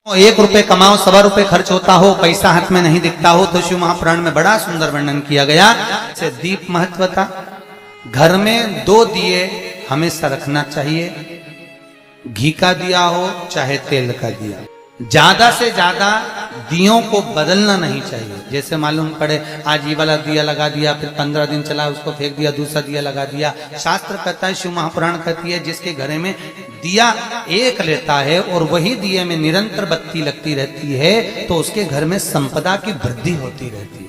1 रुपए कमाओ 1.25 रुपए खर्च होता हो, पैसा हाथ में नहीं दिखता हो, तो शिव महापुराण में बड़ा सुंदर वर्णन किया गया। से दीप महत्वता, घर में 2 दिए हमेशा रखना चाहिए, घी का दिया हो चाहे तेल का दिया। ज्यादा से ज्यादा दियों को बदलना नहीं चाहिए। जैसे मालूम पड़े आज ये वाला दिया लगा दिया, फिर 15 दिन चला उसको फेंक दिया, दूसरा दिया लगा दिया। शास्त्र कहता है, शिव महापुराण कहती है, जिसके घर में दिया एक लेता है और वही दिए में निरंतर बत्ती लगती रहती है, तो उसके घर में संपदा की वृद्धि होती रहती है।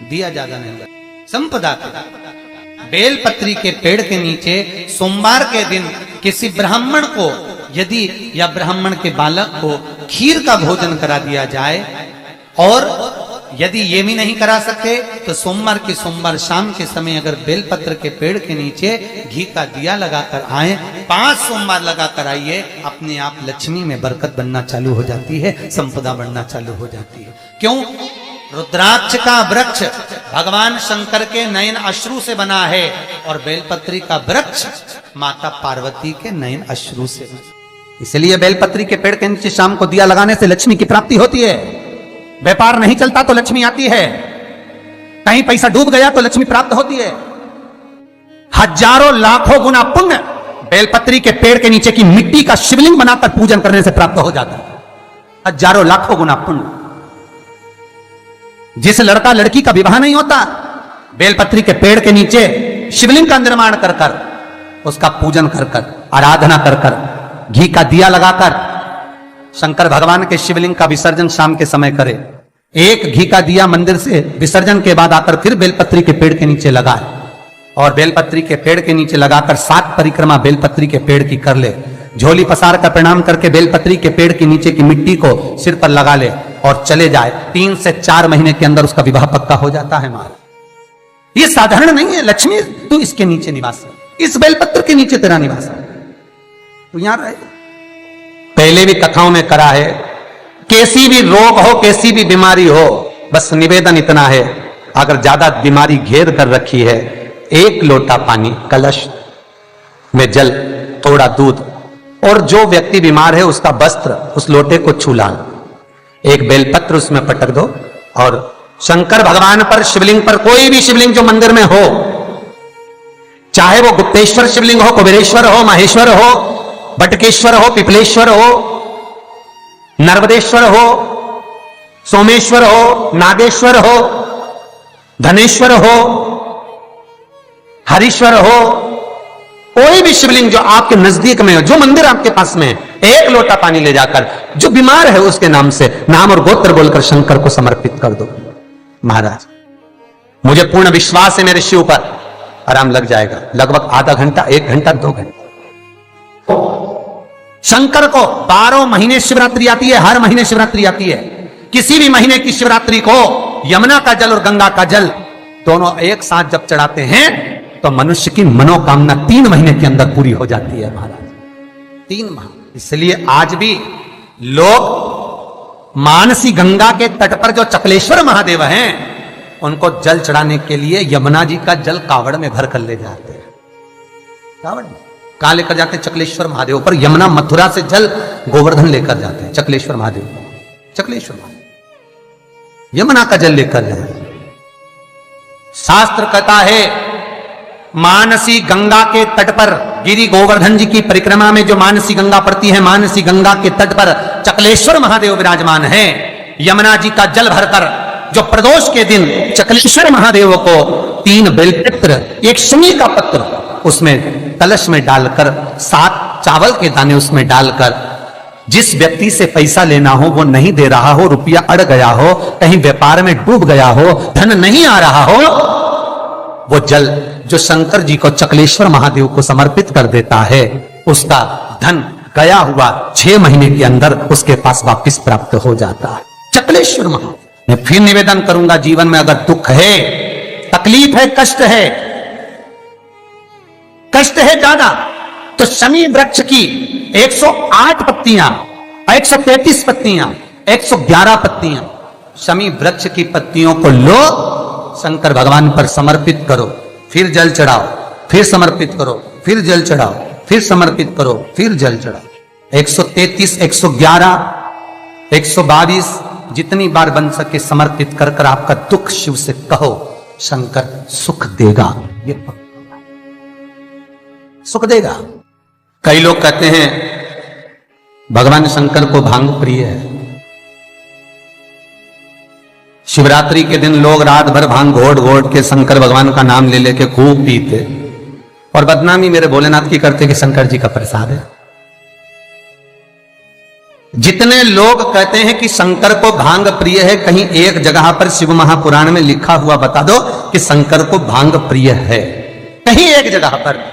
दिया ज्यादा नहीं लगता, संपदा की। बेलपत्री के पेड़ के नीचे सोमवार के दिन किसी ब्राह्मण को यदि या ब्राह्मण के बालक को खीर का भोजन करा दिया जाए, और यदि ये भी नहीं करा सके तो सोमवार के सोमवार शाम के समय अगर बेलपत्र के पेड़ के नीचे घी का दिया लगाकर आए, 5 सोमवार लगाकर आइए, अपने आप लक्ष्मी में बरकत बनना चालू हो जाती है, संपदा बढ़ना चालू हो जाती है। क्यों? रुद्राक्ष का वृक्ष भगवान शंकर के नयन अश्रु से बना है, और बेलपत्री का वृक्ष माता पार्वती के नयन अश्रु से। इसलिए बेलपत्री के पेड़ के नीचे शाम को दिया लगाने से लक्ष्मी की प्राप्ति होती है। व्यापार नहीं चलता तो लक्ष्मी आती है, कहीं पैसा डूब गया तो लक्ष्मी प्राप्त होती है। हजारों लाखों गुना पुण्य बेलपत्री के पेड़ के नीचे की मिट्टी का शिवलिंग बनाकर पूजन करने से प्राप्त हो जाता है। हजारों लाखों गुना पुण्य। जिस लड़का लड़की का विवाह नहीं होता, बेलपत्री के पेड़ के नीचे शिवलिंग का निर्माण कर कर, उसका पूजन कर कर, आराधना कर कर, घी का दिया लगाकर शंकर भगवान के शिवलिंग का विसर्जन शाम के समय करे। एक घी का दिया मंदिर से विसर्जन के बाद आकर फिर बेलपत्री के पेड़ के नीचे लगाए, और बेलपत्री के पेड़ के नीचे लगाकर 7 परिक्रमा बेलपत्री के पेड़ की कर ले। झोली पसार कर प्रणाम करके बेलपत्री के पेड़ के नीचे की मिट्टी को सिर पर लगा ले और चले जाए। 3 से 4 महीने के अंदर उसका विवाह पक्का हो जाता है। महाराज ये साधारण नहीं है। लक्ष्मी तू इसके नीचे निवास है, इस बेलपत्र के नीचे तेरा निवास है, तू यहां रहे। पहले भी कथाओं में करा है, कैसी भी रोग हो, कैसी भी बीमारी हो, बस निवेदन इतना है, अगर ज्यादा बीमारी घेर कर रखी है, 1 लोटा पानी, कलश में जल, थोड़ा दूध, और जो व्यक्ति बीमार है उसका वस्त्र उस लोटे को छूला, एक बेलपत्र उसमें पटक दो, और शंकर भगवान पर, शिवलिंग पर, कोई भी शिवलिंग जो मंदिर में हो, चाहे वो गुप्तेश्वर शिवलिंग हो, कुबेरेश्वर हो, महेश्वर हो, बटकेश्वर हो, पिपलेश्वर हो, नर्मदेश्वर हो, सोमेश्वर हो, नागेश्वर हो, धनेश्वर हो, हरीश्वर हो, कोई भी शिवलिंग जो आपके नजदीक में हो, जो मंदिर आपके पास में, 1 लोटा पानी ले जाकर जो बीमार है उसके नाम से नाम और गोत्र बोलकर शंकर को समर्पित कर दो। महाराज मुझे पूर्ण विश्वास है मेरे शिव पर आराम लग जाएगा। लगभग आधा घंटा, 1 घंटा, 2 घंटा। शंकर को 12 महीने शिवरात्रि आती है, हर महीने शिवरात्रि आती है। किसी भी महीने की शिवरात्रि को यमुना का जल और गंगा का जल दोनों एक साथ जब चढ़ाते हैं तो मनुष्य की मनोकामना 3 महीने के अंदर पूरी हो जाती है। महाराज 3 माह। इसलिए आज भी लोग मानसी गंगा के तट पर जो चकलेश्वर महादेव हैं, उनको जल चढ़ाने के लिए यमुना जी का जल कावड़ में भर कर ले जाते हैं। कावड़ में कहां लेकर जाते हैं? चकलेश्वर महादेव पर। यमुना मथुरा से जल गोवर्धन लेकर जाते हैं चकलेश्वर महादेव, चकलेश्वर महादेव यमुना का जल लेकर जाए। शास्त्र कहता है, मानसी गंगा के तट पर गिरि गोवर्धन जी की परिक्रमा में जो मानसी गंगा पड़ती है, मानसी गंगा के तट पर चकलेश्वर महादेव विराजमान है। यमुना जी का जल भरकर जो प्रदोष के दिन चकलेश्वर महादेव को 3 बेलपत्र, 1 शमी का पत्र उसमें कलश में डालकर, 7 चावल के दाने उसमें डालकर, जिस व्यक्ति से पैसा लेना हो वो नहीं दे रहा हो, रुपया अड़ गया हो, कहीं व्यापार में डूब गया हो, धन नहीं आ रहा हो, वो जल जो शंकर जी को, चकलेश्वर महादेव को समर्पित कर देता है, उसका धन गया हुआ 6 महीने के अंदर उसके पास वापस प्राप्त हो जाता है। चकलेश्वर महादेव। मैं फिर निवेदन करूंगा, जीवन में अगर दुख है, तकलीफ है, कष्ट है ज्यादा, तो शमी वृक्ष की 108 पत्तियां, 133 पत्तियां, 111 पत्तियां, शमी वृक्ष की पत्तियों को लो, शंकर भगवान पर समर्पित करो, फिर जल चढ़ाओ, फिर समर्पित करो, फिर जल चढ़ाओ, फिर समर्पित करो, फिर जल चढ़ाओ। 133, 111 122 जितनी बार बन सके समर्पित कर कर आपका दुख शिव से कहो, शंकर सुख देगा, ये पक्का सुख देगा। कई लोग कहते हैं भगवान शंकर को भांग प्रिय है। शिवरात्रि के दिन लोग रात भर भांग घोट घोट के शंकर भगवान का नाम ले लेके खूब पीते और बदनामी मेरे भोलेनाथ की करते कि शंकर जी का प्रसाद है। जितने लोग कहते हैं कि शंकर को भांग प्रिय है, कहीं एक जगह पर शिव महापुराण में लिखा हुआ बता दो कि शंकर को भांग प्रिय है, कहीं एक जगह पर।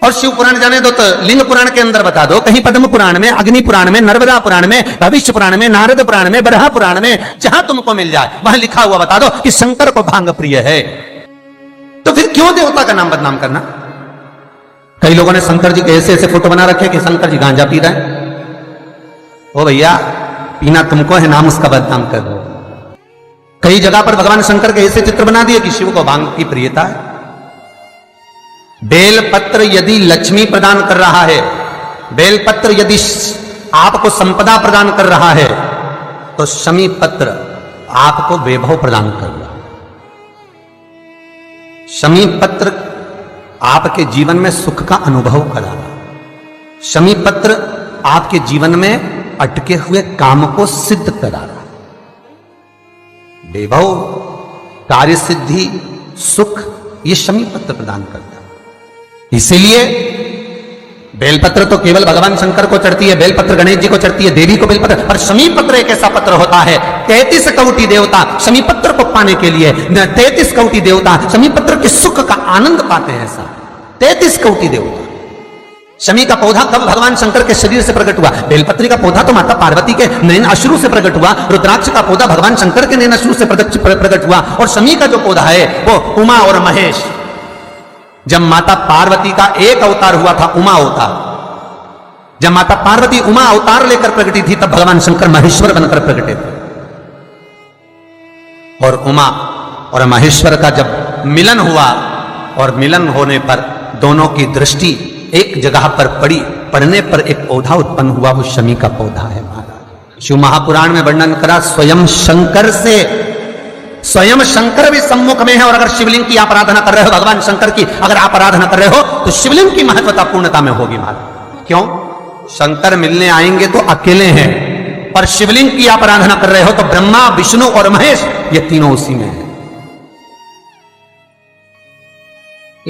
और शिव पुराण जाने दो तो लिंग पुराण के अंदर बता दो, कहीं पद्म पुराण में, अग्नि पुराण में, नर्मदा पुराण में, भविष्य पुराण में, नारद पुराण में, बरहा पुराण में, जहां तुमको मिल जाए वहां लिखा हुआ बता दो कि शंकर को भांग प्रिय है। तो फिर क्यों देवता का नाम बदनाम करना? कई लोगों ने शंकर जी के ऐसे ऐसे फोटो बना रखे कि शंकर जी गांजा पी रहे हैं। ओ भैया, पीना तुमको है, नाम उसका बदनाम कर दो। कई जगह पर भगवान शंकर के ऐसे चित्र बना दिए कि शिव को भांग की प्रियता है। बेलपत्र यदि लक्ष्मी प्रदान कर रहा है, बेलपत्र यदि आपको संपदा प्रदान कर रहा है, तो शमी पत्र आपको वैभव प्रदान कर रहा है। शमी पत्र आपके जीवन में सुख का अनुभव करा रहा है। शमी पत्र आपके जीवन में अटके हुए काम को सिद्ध करा रहा है। वैभव, कार्य सिद्धि, सुख, ये शमी पत्र प्रदान करता है। इसीलिए बेलपत्र तो केवल भगवान शंकर को चढ़ती है, बेलपत्र गणेश जी को चढ़ती है, देवी को बेलपत्र, और शमी पत्र एक ऐसा पत्र होता है, 33 कोटि देवता शमी पत्र को पाने के लिए, 33 कोटि देवता शमी पत्र के सुख का आनंद पाते हैं। ऐसा 33 कोटि देवता। शमी का पौधा कब भगवान शंकर के शरीर से प्रकट हुआ? बेलपत्री का पौधा तो माता पार्वती के नैन अश्रु से प्रकट हुआ, रुद्राक्ष का पौधा भगवान शंकर के नैन अश्रु से प्रकट हुआ, और शमी का जो पौधा है वो उमा और महेश। जब माता पार्वती का एक अवतार हुआ था, उमा अवतार, जब माता पार्वती उमा अवतार लेकर प्रकटी थी, तब भगवान शंकर महेश्वर बनकर प्रकटे थे। और उमा और महेश्वर का जब मिलन हुआ, और मिलन होने पर दोनों की दृष्टि एक जगह पर पड़ी, पड़ने पर एक पौधा उत्पन्न हुआ, वो शमी का पौधा है महाराज। शिव महापुराण में वर्णन करा, स्वयं शंकर से, स्वयं शंकर भी सम्मुख में है। और अगर शिवलिंग की आप आराधना कर रहे हो, भगवान शंकर की अगर आप आराधना कर रहे हो, तो शिवलिंग की महत्वता पूर्णता में होगी महाराज। क्यों? शंकर मिलने आएंगे तो अकेले हैं, पर शिवलिंग की आप आराधना कर रहे हो तो ब्रह्मा, विष्णु और महेश, ये तीनों उसी में है।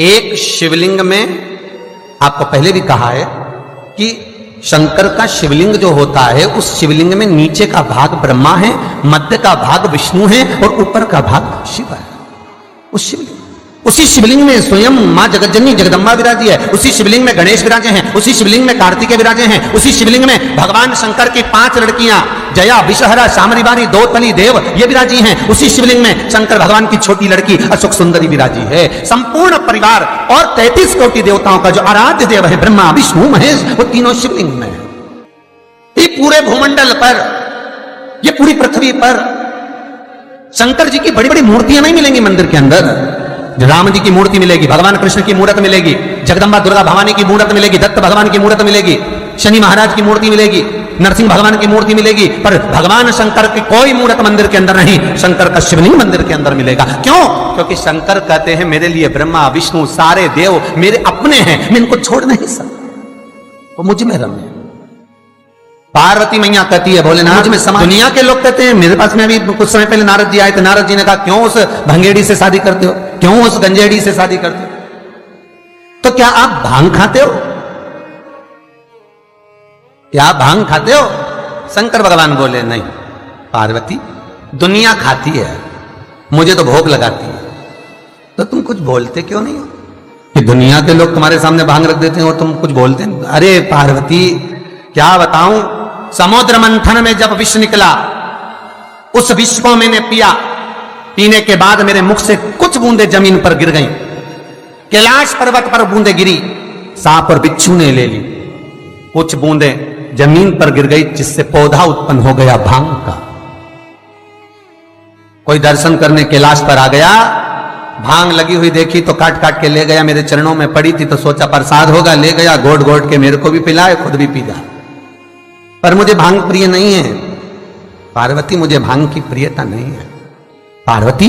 एक शिवलिंग में आपको पहले भी कहा है कि शंकर का शिवलिंग जो होता है, उस शिवलिंग में नीचे का भाग ब्रह्मा है, मध्य का भाग विष्णु है और ऊपर का भाग शिव है। उसी शिवलिंग में स्वयं मां जगज्जननी जगदम्बा विराजी है, उसी शिवलिंग में गणेश विराजे हैं, उसी शिवलिंग में कार्तिकेय विराजे हैं, उसी शिवलिंग में भगवान शंकर की 5 लड़कियां जया, विषहरा, शामरिवारी, दो-तली देव ये विराजी हैं। उसी शिवलिंग में शंकर भगवान की छोटी लड़की अशोक सुंदरी विराजी है। संपूर्ण परिवार और 33 कोटि देवताओं का जो आराध्य देव है ब्रह्मा, विष्णु, महेश, वो तीनों शिवलिंग में है। ये पूरे भूमंडल पर, ये पूरी पृथ्वी पर शंकर जी की बड़ी बड़ी मूर्तियां नहीं मिलेंगी मंदिर के अंदर। राम जी की मूर्ति मिलेगी, भगवान कृष्ण की मूर्त मिलेगी, जगदम्बा दुर्गा भवानी की मूर्त मिलेगी, दत्त भगवान की मूर्त मिलेगी, शनि महाराज की मूर्ति मिलेगी, नरसिंह भगवान की मूर्ति मिलेगी, पर भगवान शंकर की कोई मूर्त मंदिर के अंदर नहीं। शंकर का शिवलिंग मंदिर के अंदर मिलेगा। क्यों? क्योंकि शंकर कहते हैं मेरे लिए ब्रह्मा, विष्णु, सारे देव मेरे अपने हैं, मैं इनको छोड़ नहीं सकता, वो मुझ में रमे। पार्वती मैया कहती है भोलेनाथ में समा। दुनिया के लोग कहते हैं, मेरे पास में अभी कुछ समय पहले नारद जी आए थे, नारद जी ने कहा क्यों उस भंगेड़ी से शादी करते हो, क्यों उस गंजेड़ी से शादी करते हो, तो क्या आप भांग खाते हो, क्या आप भांग खाते हो? शंकर भगवान बोले नहीं पार्वती, दुनिया खाती है, मुझे तो भोग लगाती है, तो तुम कुछ बोलते क्यों नहीं हो? कि दुनिया के लोग तुम्हारे सामने भांग रख देते हैं और तुम कुछ बोलते नहीं। अरे पार्वती क्या बताऊं, समुद्र मंथन में जब विष निकला, उस विष को मैंने पिया, पीने के बाद मेरे मुख से कुछ बूंदे जमीन पर गिर गईं। कैलाश पर्वत पर बूंदे गिरी, सांप और बिच्छू ने ले ली, कुछ बूंदे जमीन पर गिर गई, जिससे पौधा उत्पन्न हो गया भांग का। कोई दर्शन करने कैलाश पर आ गया, भांग लगी हुई देखी तो काट काट के ले गया, मेरे चरणों में पड़ी थी तो सोचा प्रसाद होगा, ले गया, घोट घोट के मेरे को भी पिलाए, खुद भी पी जा। पर मुझे भांग प्रिय नहीं है। पार्वती, मुझे भांग की प्रियता नहीं है। पार्वती,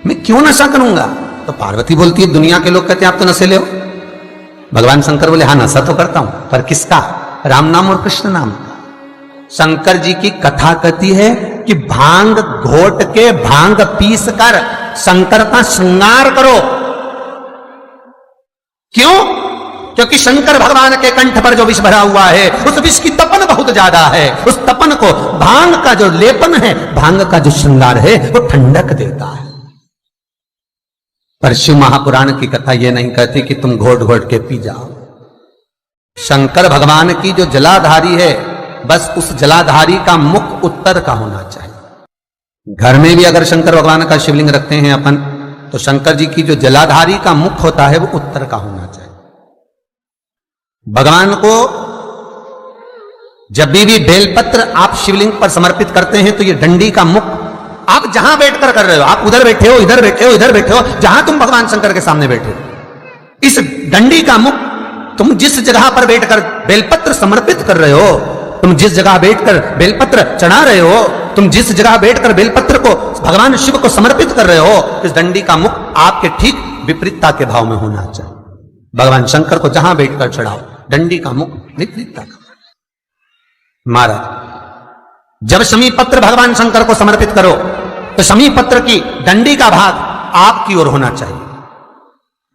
मैं क्यों नशा करूंगा? तो पार्वती बोलती है, दुनिया के लोग कहते हैं आप तो नशेले हो। भगवान शंकर बोले, हाँ नशा तो करता हूं, पर किसका? राम नाम और कृष्ण नाम का। शंकर जी की कथा कहती है कि भांग घोट के, भांग पीस कर शंकर का श्रृंगार करो। क्यों? क्योंकि शंकर भगवान के कंठ पर जो विष भरा हुआ है, उस विष की तपन बहुत ज्यादा है। उस तपन को भांग का जो लेपन है, भांग का जो श्रृंगार है, वो ठंडक देता है। पर शिव महापुराण की कथा यह नहीं कहती कि तुम घोट घोट के पी जाओ। शंकर भगवान की जो जलाधारी है, बस उस जलाधारी का मुख उत्तर का होना चाहिए। घर में भी अगर शंकर भगवान का शिवलिंग रखते हैं अपन, तो शंकर जी की जो जलाधारी का मुख होता है, वो उत्तर का होना चाहिए। भगवान को जब भी बेलपत्र आप शिवलिंग पर समर्पित करते हैं, तो ये डंडी का मुख आप जहां बैठकर कर रहे हो, आप उधर बैठे हो, इधर बैठे हो, इधर बैठे हो, जहां तुम भगवान शंकर के सामने बैठे हो, इस डंडी का मुख, तुम जिस जगह पर बैठकर बेलपत्र समर्पित कर रहे हो, तुम जिस जगह बैठकर बेलपत्र चढ़ा रहे हो, तुम जिस जगह बैठकर बेलपत्र को भगवान शिव को समर्पित कर रहे हो, इस डंडी का मुख आपके ठीक विपरीतता के भाव में होना चाहिए। भगवान शंकर को जहां बैठकर चढ़ाओ, डंडी का मुख विपरीतता का। महाराज, जब शमी पत्र भगवान शंकर को समर्पित करो, तो शमी पत्र की डंडी का भाग आपकी ओर होना चाहिए।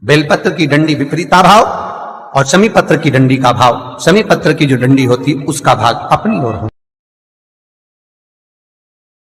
बेलपत्र की डंडी विपरीता भाव और शमी पत्र की डंडी का भाव, शमी पत्र की जो डंडी होती है उसका भाग अपनी ओर होना।